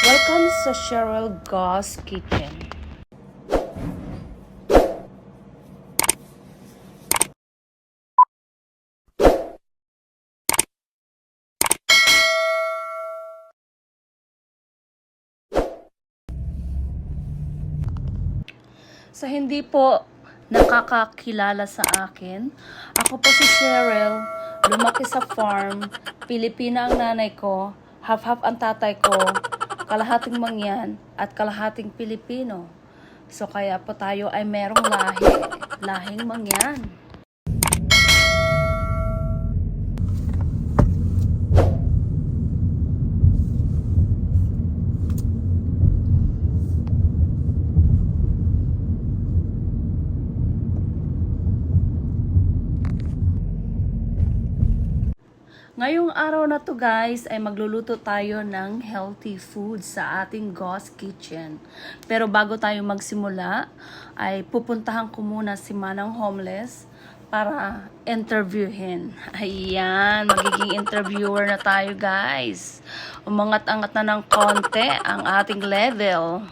Welcome sa Cheryl Goss Kitchen. Sa hindi po nakakakilala sa akin, ako po si Cheryl, lumaki sa farm, Pilipina ang nanay ko, half-half ang tatay ko, kalahating Mangyan at kalahating Pilipino. So kaya po tayo ay merong lahing Mangyan. Ngayong araw na to guys ay magluluto tayo ng healthy food sa ating Goss Kitchen. Pero bago tayo magsimula ay pupuntahan ko muna si Manang Homeless para interviewin. Ayan, magiging interviewer na tayo guys. Umangat-angat na ng konti ang ating level.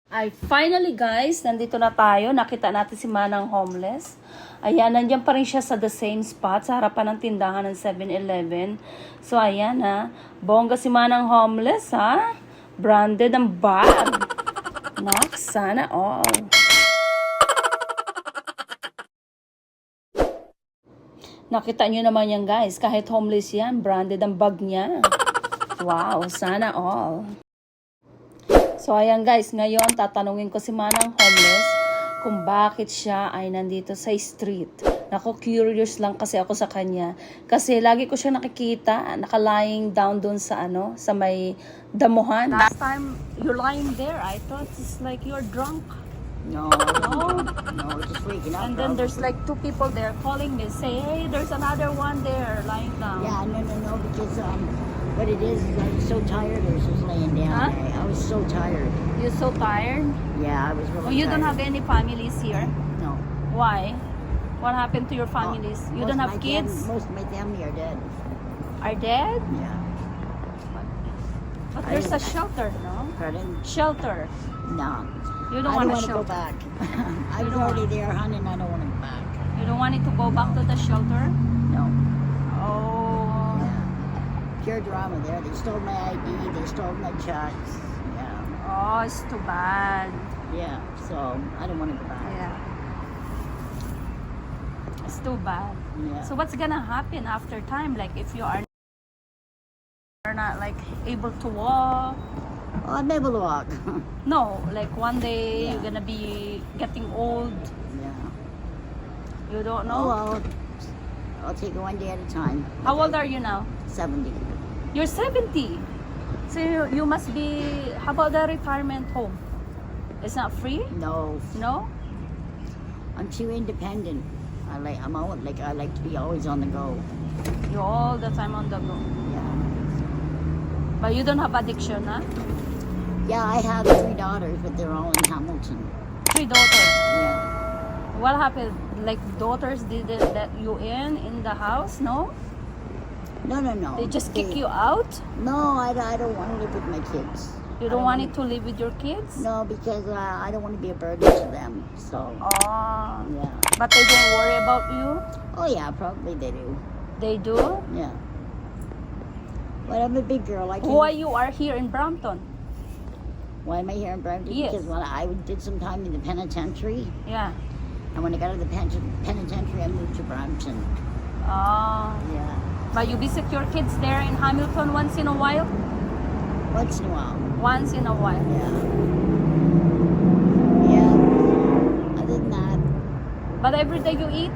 Ay, finally guys, nandito na tayo. Nakita natin si Manang Homeless. Ayan, nandiyan pa rin siya sa the same spot, sa harapan ng tindahan ng 7-Eleven. So, ayan ha. Bongga si Manang Homeless ha. Branded ang bag. Nak, sana all. Nakita nyo naman yan guys. Kahit homeless yan, branded ang bag niya. Wow, sana all. So, ayan guys, ngayon tatanungin ko si Manang Homeless kung bakit siya ay nandito sa street. Naku, curious lang kasi ako sa kanya. Kasi lagi ko siya nakikita, naka-lying down doon sa sa may damuhan. Last time you're lying there, I thought it's like you're drunk. No, No? no, just waking up. And then there's like two people there calling me, say, hey, there's another one there lying down. Yeah, no, because what it is I was so tired. I was just laying down. Huh? I was so tired. You're so tired? Yeah, I was really. Oh, you don't tired. have any families here? No. Why? What happened to your families? You Most don't of have my kids? Most of my family are dead. Are dead? Yeah. But there's a shelter, no? Pardon? Shelter. No. You don't I want don't a want to go shelter. back. I was don't already there, honey, and I don't want to go back. You don't want it to go back to the shelter? No. Oh. Yeah. Pure drama there. They stole my ID. They stole my checks. Yeah. Oh, it's too bad. Yeah. So I don't want to go back. Yeah. It's too bad. Yeah. So what's gonna happen after time? Like if you are not like able to walk? Oh, I'm able to walk. No, like one day Yeah. you're gonna be getting old. Yeah. You don't Oh, know? well, I'll take it one day at a time. How old are you now? 70. You're 70. So you must be, how about the retirement home? It's not free? No, No? I'm too independent. I like to be always on the go. You're all the time on the go. Yeah. But you don't have addiction, huh? Yeah, I have 3 daughters, but they're all in Hamilton. 3 daughters. Yeah. What happened? Like daughters did it let you in the house? No? No. They just kick you out? No, I don't want to live with my kids. You don't want it to live with your kids? No, because I don't want to be a burden to them. So, Oh. yeah. But they don't worry about you? Oh, yeah, probably they do. They do? Yeah. But I'm a big girl. I can. Why you are here in Brampton? Why am I here in Brampton? Yes. Because when I did some time in the penitentiary, Yeah. and when I got out of the penitentiary, I moved to Brampton. Oh. Yeah. But you visit your kids there in Hamilton once in a while? Once in a while. Once in a while. Yeah. But every day you eat?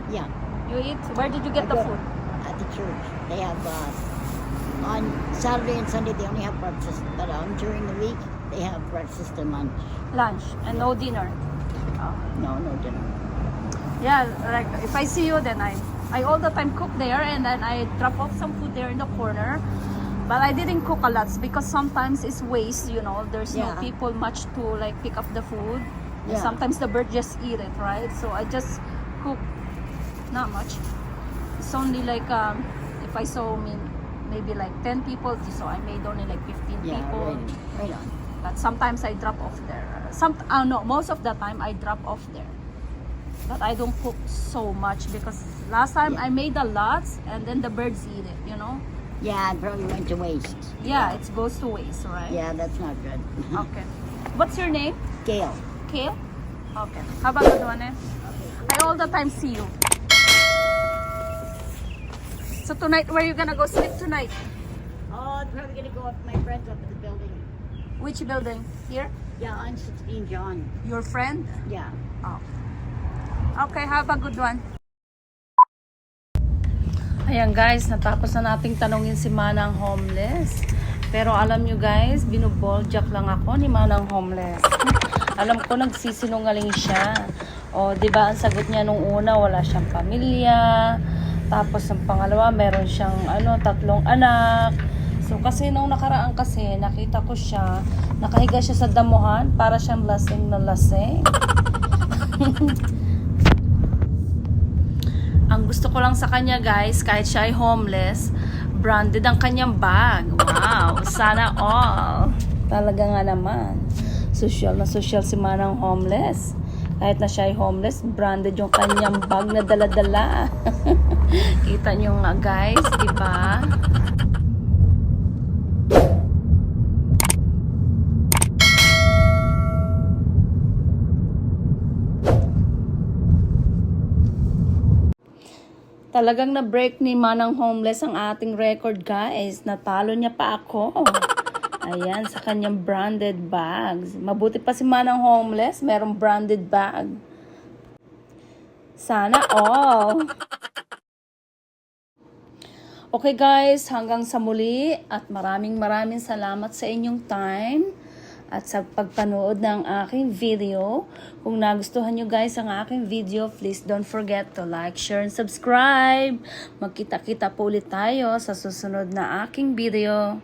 Yeah. You eat? Where did you get the I go food? At the church. They have, on Saturday and Sunday, they only have breakfast. But during the week, they have breakfast and lunch. Lunch and no dinner. Oh. No, no dinner. Yeah, like if I see you, then I all the time cook there, and then I drop off some food there in the corner. But I didn't cook a lot because sometimes it's waste, you know. There's no Yeah. people much to like pick up the food. And Yeah. sometimes the bird just eat it, right? So I just cook not much. It's only like if I saw maybe like 10 people, so I made only like 15 Yeah, people. right on. But sometimes I drop off there. No, most of the time I drop off there. But I don't cook so much because last time Yeah. I made a lot and then the birds eat it, you know? Yeah, it probably went to waste. Yeah, it goes to waste, right? Yeah, that's not good. Okay. What's your name? Gail. Kale? Okay. Have a good one, eh? I all the time see you. So tonight, where you gonna go sleep tonight? Oh, I'm probably gonna go up to my friends up at the building. Which building? Here? Yeah, on 16 John. Your friend? Yeah. Oh. Okay, have a good one. Ayan guys, natapos na nating tanongin si Manang Homeless. Pero alam nyo guys, binuboljak lang ako ni Manang Homeless. Alam ko nagsisinungaling siya. O, di ba ang sagot niya nung una, wala siyang pamilya. Tapos ang pangalawa, meron siyang 3 anak. So kasi nung nakaraan kasi, nakita ko siya, nakahiga siya sa damuhan para siyang lasing na lasing. Ang gusto ko lang sa kanya guys, kahit siya ay homeless, branded ang kanyang bag. Wow, sana all. Talaga nga naman. Social na social si Manang Homeless. Kahit na siya ay homeless, branded yung kanyang bag na dala-dala. Kita nyo nga guys, di ba? Talagang na-break ni Manang Homeless ang ating record guys. Natalo niya pa ako. Ayan, sa kanyang branded bags. Mabuti pa si Manang Homeless, merong branded bag. Sana all. Okay guys, hanggang sa muli at maraming salamat sa inyong time at sa pagpanood ng aking video. Kung nagustuhan nyo guys ang aking video, please don't forget to like, share, and subscribe. Magkita-kita po ulit tayo sa susunod na aking video.